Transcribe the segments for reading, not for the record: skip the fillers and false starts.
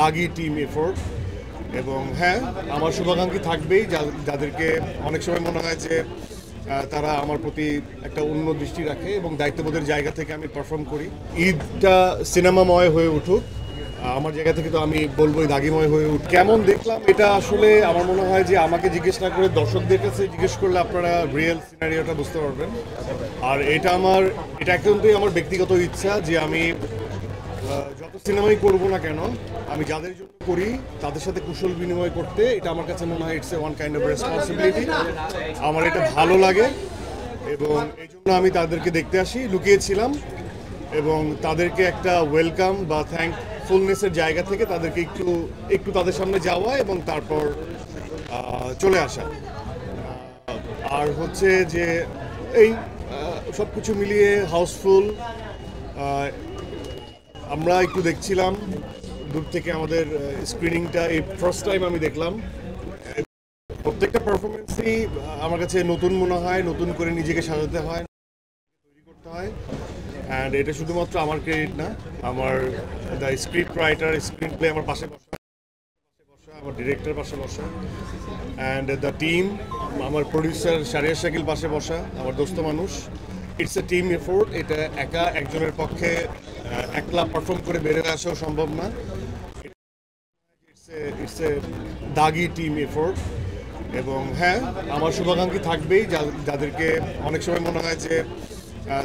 দাগি team effort. এবং হ্যাঁ, আমার শুভাকাঙ্ক্ষী থাকবেই যাদেরকে অনেক সময় মনে হয় যে তারা আমার প্রতি একটা অন্য দৃষ্টি রাখে এবং দায়িত্ববোধের জায়গা থেকে আমি পারফর্ম করি। ঈদটা সিনেমাময় হয়ে উঠুক, আমার জায়গা থেকে তো আমি বলবোই দাগিময় হয়ে উঠ। কেমন দেখলাম এটা আসলে আমার মনে হয় যে আমাকে জিজ্ঞেস না করে দর্শকদের কাছে জিজ্ঞেস করলে আপনারা রিয়েল সিনারিওটা বুঝতে পারবেন। আর এটা একান্তই আমার ব্যক্তিগত ইচ্ছা যে আমি যত সিনেমাই করবো না কেন, আমি যাদের জন্য করি তাদের সাথে কুশল বিনিময় করতে, এটা আমার কাছে মনে হয় it's a one kind of responsibility. আমার এটা ভালো লাগে এবং এই জন্য আমি তাদেরকে দেখতে আসি, লুকিয়েছিলাম এবং তাদেরকে একটা ওয়েলকাম বা থ্যাঙ্কফুলনেসের জায়গা থেকে তাদেরকে একটু তাদের সামনে যাওয়া এবং তারপর চলে আসা। আর হচ্ছে যে এই সব কিছু মিলিয়ে হাউসফুল। আমরা একটু দেখছিলাম দূর থেকে আমাদের স্ক্রিনিংটা, এই ফার্স্ট টাইম আমি দেখলাম। প্রত্যেকটা পারফরমেন্সই আমার কাছে নতুন মনে হয়, নতুন করে নিজেকে সাজাতে হয়, তৈরি করতে হয়। অ্যান্ড এটা শুধুমাত্র আমার ক্রেডিট না, আমার the script writer, screen play আমার পাশে বসা, আমার ডিরেক্টর পাশে বসা, অ্যান্ড দ্য টিম, আমার প্রডিউসার শারিয়ার শাকিল পাশে বসা, আমার দোস্ত মানুষ। It's a team effort. এটা একা একজনের পক্ষে একলা পারফর্ম করে বেরোয় আসাও সম্ভব না। It's a Dagi team effort. এবং হ্যাঁ, আমার শুভাকাঙ্ক্ষী থাকবেই যাদেরকে অনেক সময় মনে হয় যে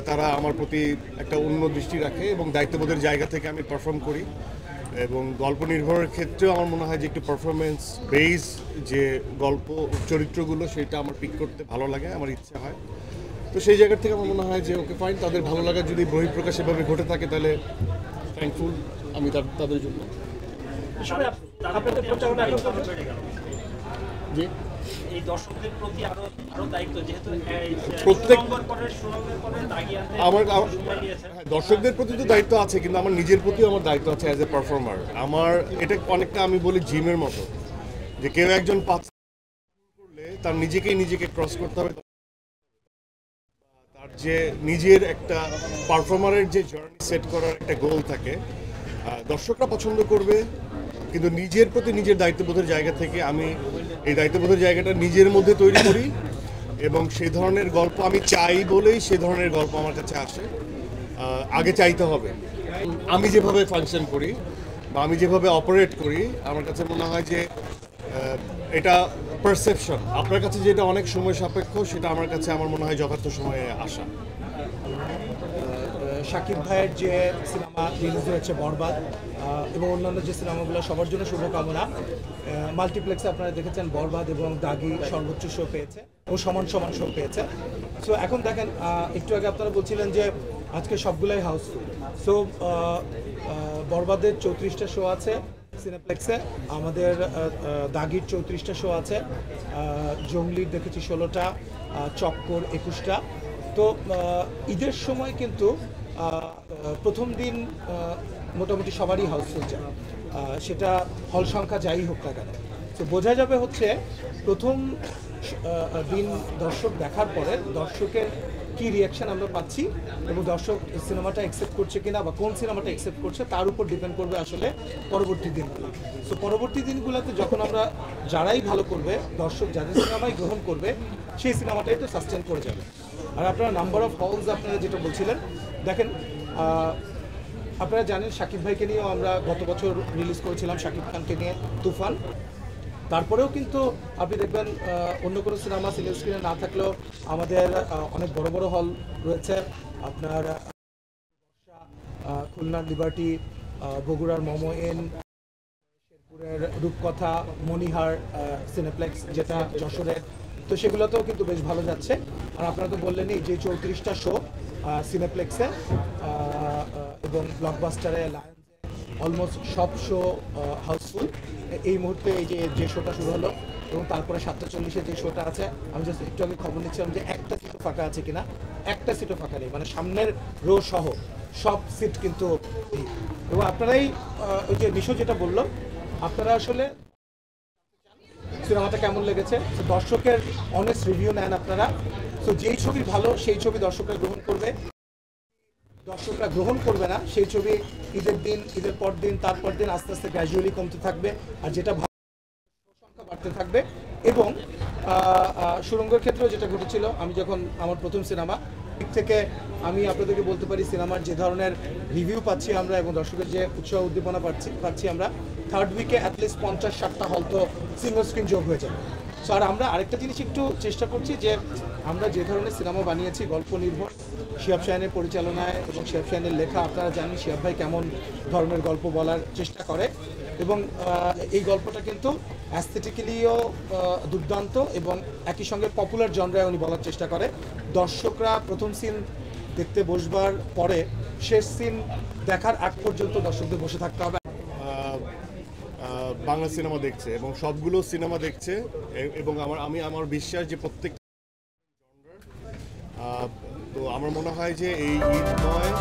তারা আমার প্রতি একটা অন্য দৃষ্টি রাখে এবং দায়িত্ববোধের জায়গা থেকে আমি পারফর্ম করি। এবং গল্প নির্ভরের ক্ষেত্রেও আমার মনে হয় যে একটু পারফরমেন্স বেস যে গল্প চরিত্রগুলো, সেটা আমার পিক করতে ভালো লাগে, আমার ইচ্ছা হয়। তো সেই জায়গা থেকে আমার মনে হয় যে ওকে ফাইন, তাদের ভালো লাগা যদি বহিঃপ্রকাশ এভাবে ঘটে থাকে তাহলে থ্যাঙ্কফুল আমি তাদের জন্য। জি, এই দর্শকদের প্রতি আরো দায়িত্ব, যেহেতু আমার দর্শকদের প্রতি তো দায়িত্ব আছে, কিন্তু আমার নিজের প্রতিও আমার দায়িত্ব আছে অ্যাজ এ পারফর্মার। আমার এটা অনেকটা আমি বলি জিমের মতো, যে কেউ একজন করলে তার নিজেকে ক্রস করতে হবে। তার যে নিজের একটা পারফর্মারের যে জার্নি সেট করার একটা গোল থাকে, দর্শকরা পছন্দ করবে, কিন্তু নিজের প্রতি নিজের দায়িত্ববোধের জায়গা থেকে আমি এই দায়িত্ববোধের জায়গাটা নিজের মধ্যে তৈরি করি এবং সেই ধরনের গল্প আমি চাই বলেই সে ধরনের গল্প আমার কাছে আসে। আগে চাইতে হবে। আমি যেভাবে ফাংশন করি বা আমি যেভাবে অপারেট করি, আমার কাছে মনে হয় যে এটা পারসেপশন। আপনার কাছে যেটা অনেক সময় সাপেক্ষ, সেটা আমার কাছে আমার মনে হয় যথার্থ সময়ে আসা। শাকিব ভাইয়ের যে সিনেমা রিলিজ হয়েছে বরবাদ এবং অন্যান্য যে সিনেমাগুলো, সবার জন্য শুভকামনা। মাল্টিপ্লেক্সে আপনারা দেখেছেন বরবাদ এবং দাগি সর্বোচ্চ শো পেয়েছে ও সমান শো পেয়েছে। সো এখন দেখেন, একটু আগে আপনারা বলছিলেন যে আজকে সবগুলাই হাউসফুল। সো বরবাদের 34টা শো আছে সিনেপ্লেক্সে, আমাদের দাগির 34টা শো আছে, জঙ্গলির দেখেছি 16টা, চক্কর 21টা। তো ঈদের সময় কিন্তু প্রথম দিন মোটামুটি সবারই হাউসফুল যায়, সেটা হল সংখ্যা যাই হোক না কেন। তো বোঝা যাবে হচ্ছে প্রথম দিন দর্শক দেখার পরে দর্শকের কি রিয়াকশান আমরা পাচ্ছি এবং দর্শক সিনেমাটা অ্যাকসেপ্ট করছে কিনা বা কোন সিনেমাটা অ্যাকসেপ্ট করছে তার উপর ডিপেন্ড করবে আসলে পরবর্তী দিনগুলো। সো পরবর্তী দিনগুলোতে যখন আমরা যারাই ভালো করবে, দর্শক যাদের সিনেমাই গ্রহণ করবে, সেই সিনেমাটাই তো সাস্টেন করে যাবে। আর আপনারা নাম্বার অফ হলস আপনারা যেটা বলছিলেন, দেখেন আপনারা জানেন শাকিব ভাইকে নিয়েও আমরা গত বছর রিলিজ করেছিলাম, শাকিব খানকে নিয়ে তুফান। তারপরেও কিন্তু আপনি দেখবেন অন্য কোনো সিনেমা সিঙ্গেল স্ক্রিনে না থাকলেও আমাদের অনেক বড় বড় হল রয়েছে। আপনার খুলনার লিবার্টি, বগুড়ার মোমোয়েন, শেরপুরের রূপকথা, মণিহার সিনেপ্লেক্স যেটা যশোরের, তো সেগুলোতেও কিন্তু বেশ ভালো যাচ্ছে। আর আপনারা তো বললেনই যে 34টা শো সিনেপ্লেক্সে এবং ব্লকবাস্টারে, লায়ন্সে অলমোস্ট সব শো হাউসফুল। এই মুহূর্তে এই যে শোটা শুরু হলো এবং তারপরে 7:40-এ যে শোটা আছে, আমি জাস্ট একটু আগে খবর নিচ্ছিলাম যে একটা সিটও ফাঁকা আছে কিনা। একটা সিটও ফাঁকা নেই, মানে সামনের রো সহ সব সিট কিন্তু। এবং আপনারাই ওই যে নিশো যেটা বললো, আপনারা আসলে সিনেমাটা কেমন লেগেছে, দর্শকের অনেস্ট রিভিউ নেন আপনারা। সো যেই ছবি ভালো সেই ছবি দর্শকরা গ্রহণ করবে। দর্শকরা গ্রহণ করবে না সেই ছবি ঈদের দিন, ঈদের পর দিন, তারপর দিন আস্তে আস্তে গ্র্যাজুয়ালি কমতে থাকবে, আর যেটা সংখ্যা বাড়তে থাকবে। এবং সুড়ঙ্গের ক্ষেত্রেও যেটা ঘটেছিল, আমি যখন আমার প্রথম সিনেমা দিক থেকে আমি আপনাদেরকে বলতে পারি সিনেমার যে ধরনের রিভিউ পাচ্ছি আমরা এবং দর্শকের যে উৎসাহ উদ্দীপনা পাচ্ছি আমরা, থার্ড উইকে অ্যাটলিস্ট 50-60টা হল তো সিলভার স্ক্রিন যোগ হয়ে যাবে। সো আর আমরা আরেকটা জিনিস একটু চেষ্টা করছি যে আমরা যে ধরনের সিনেমা বানিয়েছি গল্প নির্ভর, শিহাব শাহিনের পরিচালনায় এবং শিহাব শাহিনের লেখা, আপনারা জানেন শিহাব ভাই কেমন ধরনের গল্প বলার চেষ্টা করে এবং এই গল্পটা কিন্তু অ্যাস্থেটিক্যালিও দুর্দান্ত এবং একই সঙ্গে পপুলার জনরায় উনি বলার চেষ্টা করে। দর্শকরা প্রথম সিন দেখতে বসবার পরে শেষ সিন দেখার আগ পর্যন্ত দর্শকদের বসে থাকতে হবে। বাংলা সিনেমা দেখছে এবং সবগুলো সিনেমা দেখছে এবং আমার বিশ্বাস যে প্রত্যেক তো আমার মনে হয় যে এই ঈদ নয়